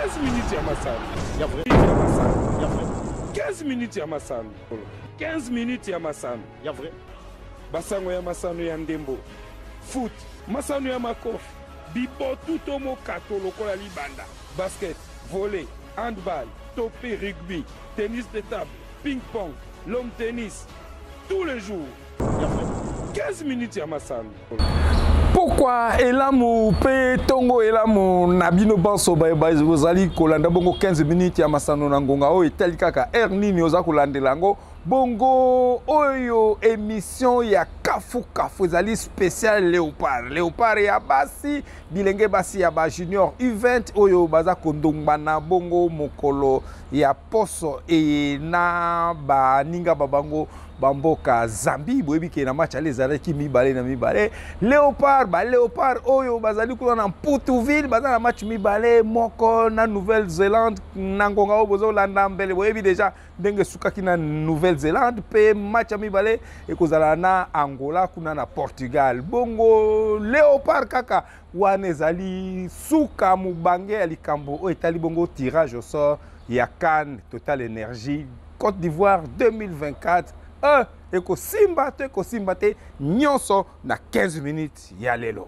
15 minutes ya masano. Ya vrai. Ya masano. Ya vrai. 15 minutes ya masano. 15 minutes ya masano. Ya vrai. Basango ya masano ya ndembo. Foot. Masano ya makofi. Bibo tuto mo kato lokola libanda. Basket, volley, handball, topé, rugby, tennis de table, ping-pong, long tennis. Tous les jours. Ya vrai. 15 minutes ya masano. Pourquoi elamu pe tongo elamu nabino banso bozali kolanda bongo 15 minutes ya masano na ngonga o etali kaka air nini oza kolandela yango bongo oyo émission ya kafu ezali spécial Léopard ya basi bilenge basi ya ba junior event oyo baza kondongba na bongo mokolo ya poso e na baninga babango bamboka Zambie boyebi ke na match ale ezalaki mibale na mibale Léopard oyo bazali kuna na Mputtuville baza na match mibale moko na Nouvelle-Zélande na ngonga oyo bozolanda mbele boyebi deja ndenge sukaki na Nouvelle-Zélande pe match ya mibale ekozala na Angola kuna na Portugal bongo Léopard kaka wana ezali suka mubange ya likambo oyo etali bongo tirage au sort ya CAN Total Énergie Côte d'Ivoire 2024 ekosimba te nyonso na 15 minutes ya lelo.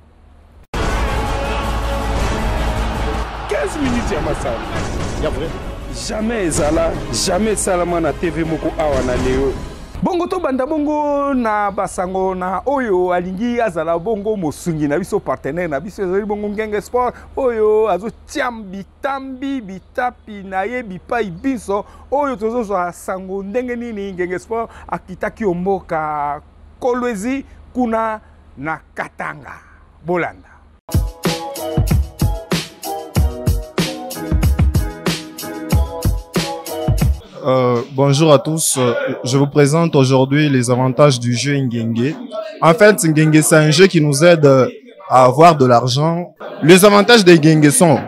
15 minutes ya masano. Ya vrai. Jamais ezala, jamais salama na TV moko awa na leo. Bongo to banda bongo na basango na oyo alingi azala bongo mosungi na biso partenaire na biso ezali bongo Ngenge Sport oyo azo tiam bitambi bitapi na ye bipai biso oyo tozo sango ndenge nini Ngenge Sport akitaki omboka Kolwezi kuna na Katanga bolanda. Bonjour à tous, je vous présente aujourd'hui les avantages du jeu Ngenge. En fait, Ngenge, c'est un jeu qui nous aide à avoir de l'argent. Les avantages de Ngenge sont,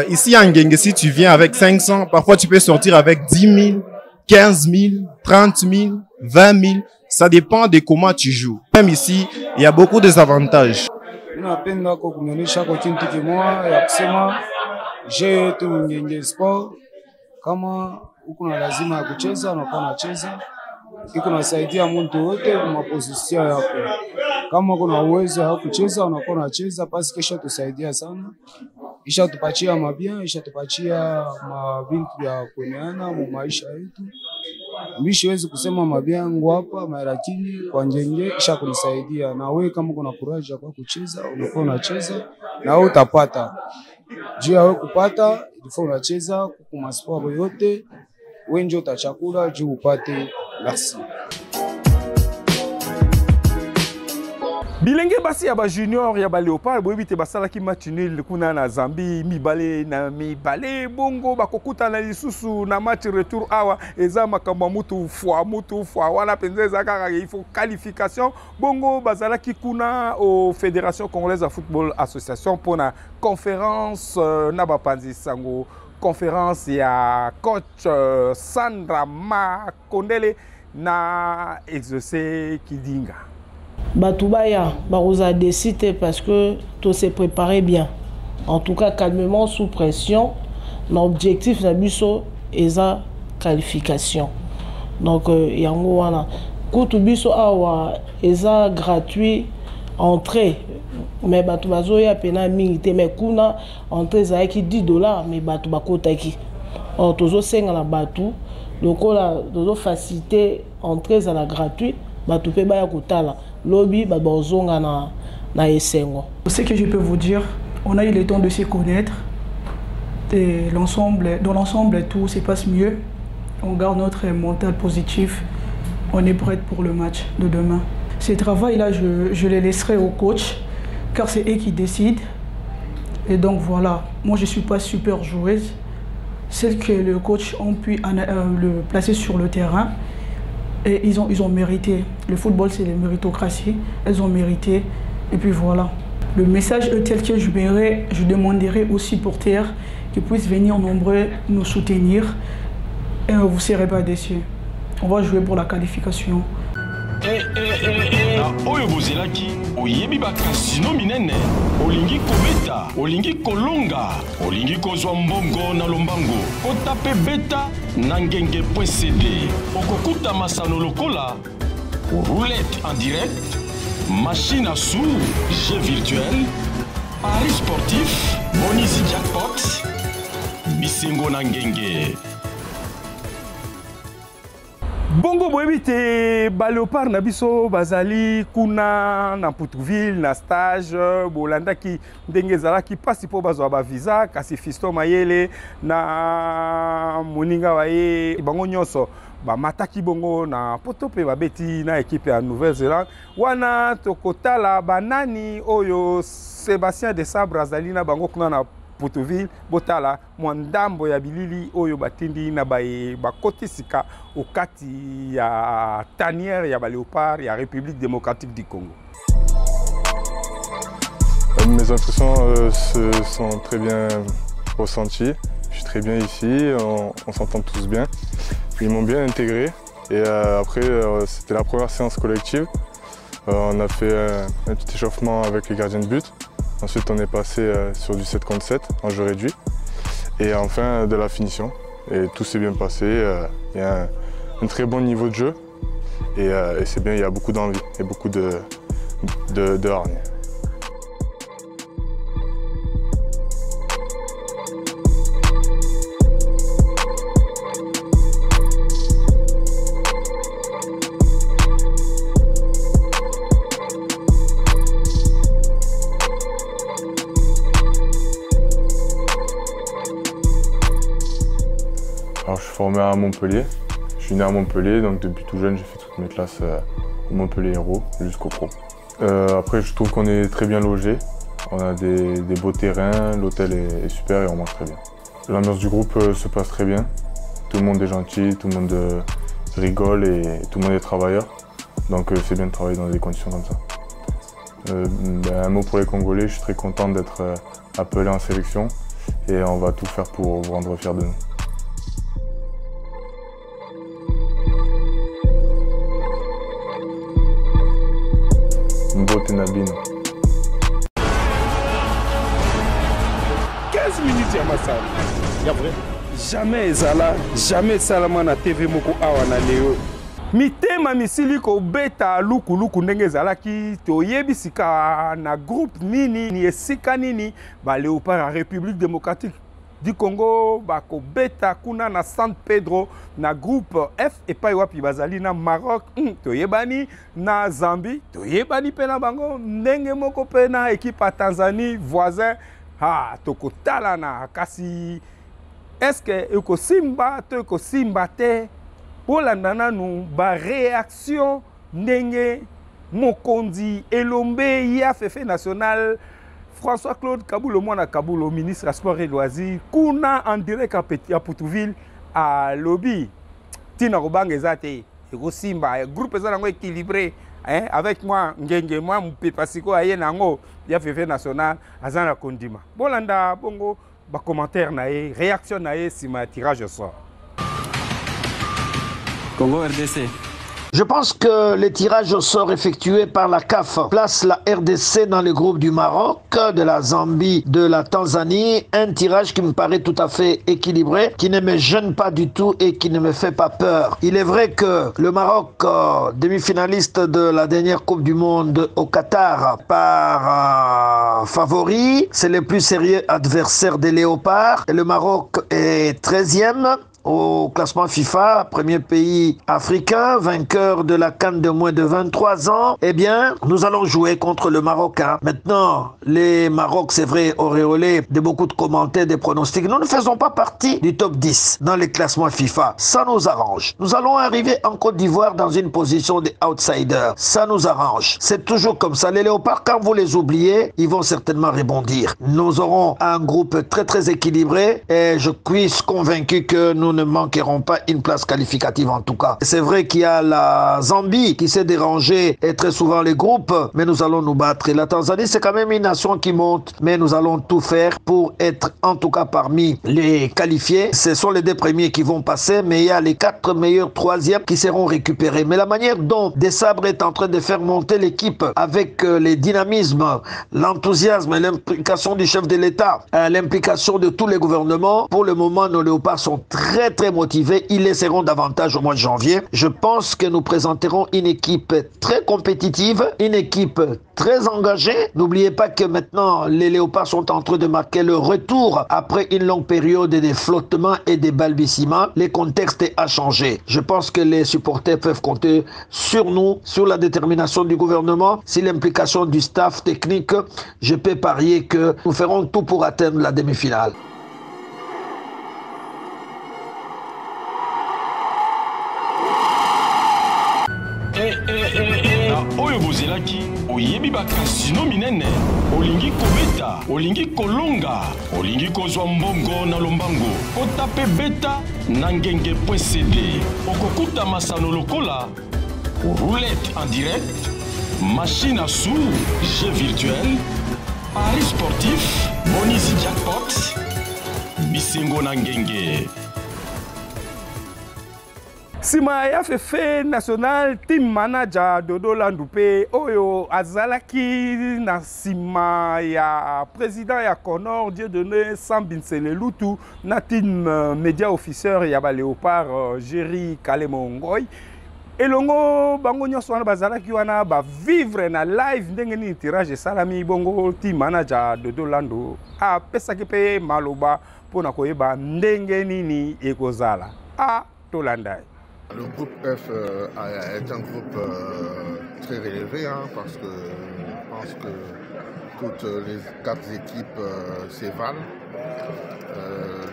ici à Ngenge, si tu viens avec 500, parfois tu peux sortir avec 10 000, 15 000, 30 000, 20 000, ça dépend de comment tu joues. Même ici, il y a beaucoup de avantages. J'ai tout Ngenge Sport, kama ukuna lazima ya kucheza unakuwa unacheza, iko nasaidia mtu wote kwa position yako. Kama kuna uwezo wa kucheza unakuwa unacheza, basi kesho tusaidia sana. Isha tupatia mabia, isha tupatia mabintu ya kuneana mu maisha yetu. Mimi siwezi kusema mabia yangu hapa, lakini kwa Ngenge isha kunisaidia. Na wewe kama kuna courage kwa kucheza unakuwa unacheza na wewe utapata. Juu ya wewe kupata, ilifo unacheza kwa masport yote. Wenjo utachakula juu upate. Merci. Bilenge basi ya ba junior ya ba Léopard boyebi te basala ki match nul kuna na Zambie mibale na mibale bongo bakokuta na lisusu na match retour awa eza makambo mutu fwa wana penza eza kaka il faut qualification bongo bazala ki kuna au Fédération Congolaise de Football Association pour na conférence na bapanzi sango conférence ya coach Sandra Makondele na exaucé Kidinga. Batoubaya, Barosa décide parce que tout s'est préparé bien. En tout cas, calmement, sous pression. L'objectif Nabuso est la qualification. Donc, yango wana. Kutubiso awa est gratuit entrée. Mais Batoubazo ya pena milité. Mais kuna entrée za qui $10, mais Batoubako taki. Or, tozo senga la Batou. Donc, tozo facilité entrée za la gratuit. Batoupé baya kutala. Lobby, babozonga na esengo. Ce que je peux vous dire, on a eu le temps de se connaître. Et dans l'ensemble, tout se passe mieux. On garde notre mental positif. On est prêt pour le match de demain. Ce travail-là, je les laisserai au coach, car c'est eux qui décident. Et donc voilà, moi je ne suis pas super joueuse. Celle que le coach a pu le placer sur le terrain. Et ils ont mérité. Le football, c'est la méritocratie. Elles ont mérité. Et puis voilà. Le message est tel que je demanderai aux supporters qu'ils puissent venir nombreux nous soutenir. Et vous ne serez pas déçus. On va jouer pour la qualification. oyebi bakasino minene, olingi kobeta, olingi kolonga, olingi kozwa mbongo na lombango, kotape beta na ngenge.cd. Okokuta masano lokola roulette en direct, machine à sous, jeu virtuel, paris sportif, bonus jackpot, bisengo na ngenge. Bongo boyebi te baléopard na biso bazali kuna na Poutouville na stage bolandaki ndenge ezalaki pasi po bazwa ba visa kasi Fiston Mayele na moninga waye bango nyonso bamataki bongo na poto pe babeti na équipe ya Nouvelle-Zélande wana tokotala banani oyo Sébastien de Sabre azali na bango kuna na Poutouville botala mwandambo ya bilili oyo batindi na bakotisika okati ya tanière ya baléopard ya République démocratique du Congo. Mes impressions se sont très bien ressenties. Je suis très bien ici, on s'entend tous bien. Ils m'ont bien intégré et après c'était la première séance collective. On a fait un petit échauffement avec les gardiens de but. Ensuite, on est passé sur du 7 contre 7 en jeu réduit. Et enfin, de la finition. Et tout s'est bien passé. Il y a un très bon niveau de jeu. Et c'est bien, il y a beaucoup d'envie et beaucoup de hargne. Alors, je suis formé à Montpellier. Je suis né à Montpellier, donc depuis tout jeune, j'ai fait toutes mes classes au Montpellier Hérault jusqu'au pro. Après, je trouve qu'on est très bien logé. On a des beaux terrains, l'hôtel est super et on mange très bien. L'ambiance du groupe se passe très bien. Tout le monde est gentil, tout le monde rigole et tout le monde est travailleur. Donc c'est bien de travailler dans des conditions comme ça. Un mot pour les Congolais, je suis très content d'être appelé en sélection et on va tout faire pour vous rendre fiers de nous. Mbote Nabino. 15 minutes ya masano. Ya vrai. Jamais ezala, jamais salama na TV moko awa na leo. Mitema misili ko beta luku ndenge ezalaki toyebisika na groupe nini ni esika nini baléopard ya République démocratique du Congo bako beta kuna na San Pedro na groupe F epai wapi bazali na Maroc toyebani na Zambie toyebani pe na bango ndenge moko pe na équipe à Tanzanie voisin tokotala na kasi est-ce que ekosimba to ekosimba te polanda nanu ba réaction ndenge mokonzi elombe ya fefe national François-Claude Kaboulo mwana Kaboulo ministre des Sports et Loisirs kuna en direct à Poutouville à lobby tina robanga ezate ekosimba groupe eza nango équilibré avec moi ngenge moi mpepa siko aye nango ya fefe national azana kondima bolanda bongo ba commentaire na ye réaction na ye sima tirage au sort Congo RDC. Je pense que les tirages au sort effectués par la CAF placent la RDC dans le groupe du Maroc, de la Zambie, de la Tanzanie. Un tirage qui me paraît tout à fait équilibré, qui ne me gêne pas du tout et qui ne me fait pas peur. Il est vrai que le Maroc, demi-finaliste de la dernière Coupe du Monde au Qatar, par favori, c'est le plus sérieux adversaire des Léopards. Et le Maroc est 13e. Au classement FIFA, premier pays africain, vainqueur de la CAN de moins de 23 ans, eh bien, nous allons jouer contre le Marocain. Maintenant, les Maroc, c'est vrai, auréolé de beaucoup de commentaires, des pronostics. Nous ne faisons pas partie du top 10 dans les classements FIFA. Ça nous arrange. Nous allons arriver en Côte d'Ivoire dans une position des outsiders. Ça nous arrange. C'est toujours comme ça. Les Léopards, quand vous les oubliez, ils vont certainement rebondir. Nous aurons un groupe très très équilibré et je suis convaincu que nous ne manquerons pas une place qualificative en tout cas. C'est vrai qu'il y a la Zambie qui s'est dérangée et très souvent les groupes, mais nous allons nous battre. Et la Tanzanie, c'est quand même une nation qui monte, mais nous allons tout faire pour être en tout cas parmi les qualifiés. Ce sont les 2 premiers qui vont passer, mais il y a les 4 meilleurs 3e qui seront récupérés. Mais la manière dont Desabre est en train de faire monter l'équipe avec les dynamismes, l'enthousiasme et l'implication du chef de l'État, l'implication de tous les gouvernements, pour le moment, nos léopards sont très très motivés. Ils laisseront davantage au mois de janvier. Je pense que nous présenterons une équipe très compétitive, une équipe très engagée. N'oubliez pas que maintenant, les léopards sont en train de marquer le retour après une longue période de flottement et de balbutiements. Le contexte a changé. Je pense que les supporters peuvent compter sur nous, sur la détermination du gouvernement, sur l'implication du staff technique. Je peux parier que nous ferons tout pour atteindre la demi-finale. Oyo bozelaki oyebi bakasino minene olingi kobeta olingi kolonga olingi kozwa mbongo na lombango otape beta na ngenge.cd okokuta masano lokola roulette en direct, machine à sous, jeu virtuel, paris sportif, bonus jackpot, bisengo na ngenge. Sima ya fefe national team manager Dodo Landoupe oyo azalaki na sima ya président ya Conor Dieudonné Sambinsele Lutu na team media officer ya ba Léopard Jerry Kalemo Ngoy elongo bango nyonso wana bazalaki wana ba vivre na live ndenge ni tirage salami bongo team manager Dodo Lando a pesaki pe maloba pona koyeba ndenge nini ekozala a Tolandai. Le groupe F est un groupe très relevé parce que je pense que toutes les 4 équipes s'évalent.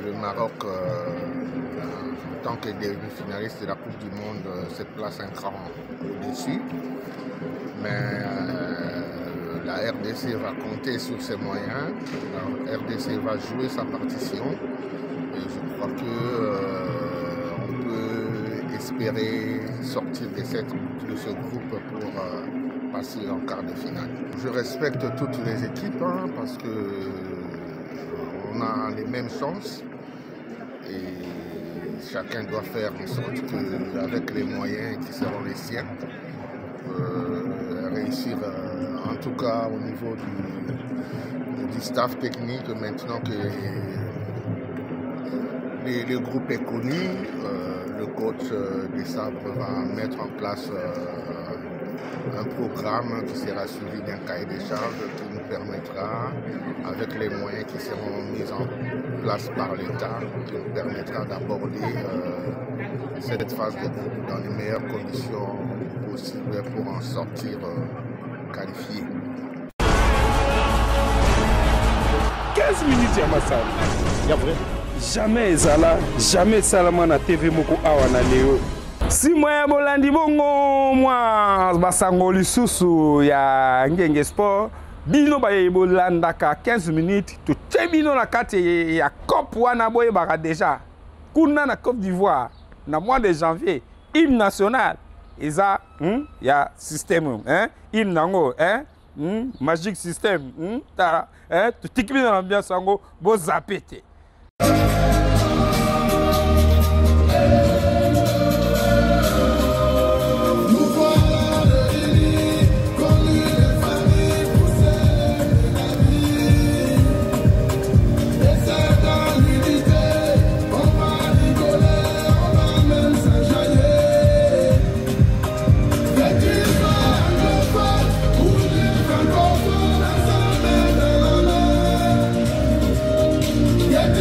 Le Maroc, en tant que demi-finaliste de la Coupe du Monde, se place un cran au-dessus. Mais la RDC va compter sur ses moyens. La RDC va jouer sa partition. Et je crois que espérer sortir de ce groupe pour passer en quart de finale. Je respecte toutes les équipes parce que on a les mêmes chances et chacun doit faire en sorte que, avec les moyens qui seront les siens, réussir en tout cas au niveau du staff technique maintenant que le groupe est connu. Le coach Desabre va mettre en place un programme qui sera suivi d'un cahier des charges qui nous permettra, avec les moyens qui seront mis en place par l'État, qui nous permettra d'aborder cette phase de groupe dans les meilleures conditions possibles pour en sortir qualifié. 15 minutes à Massal. Il y a vrai. Jamais ezala, jamais salama na TV moko awa na leo. Si moya bolandi bongo mwa basango lisusu ya Ngenge Sport, bino baye bolandaka 15 minutes, to bino na kati ya COP wana boye baka déjà. Kuna na Côte d'Ivoire na mois de janvier, hymne national eza ya système hymne nango magic system ta to tikbi na ambiance yango bo zapete. Yeah.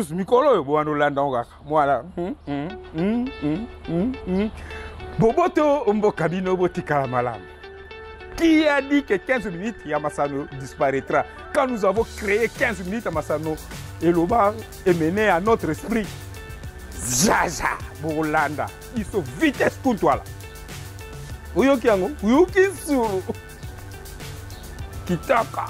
lisusu mikolo oyo bowanolanda ngo kaka mwala boboto mboka bino botikala malamu. Qui a dit que 15 minutes Yamasano disparaîtra? Quand nous avons créé 15 minutes Yamasano, et le bar est mené à notre esprit. Jaja, Bolanda, ils sont vitesse contre toi là. Uyoki yango, uyoki suru. Kitaka.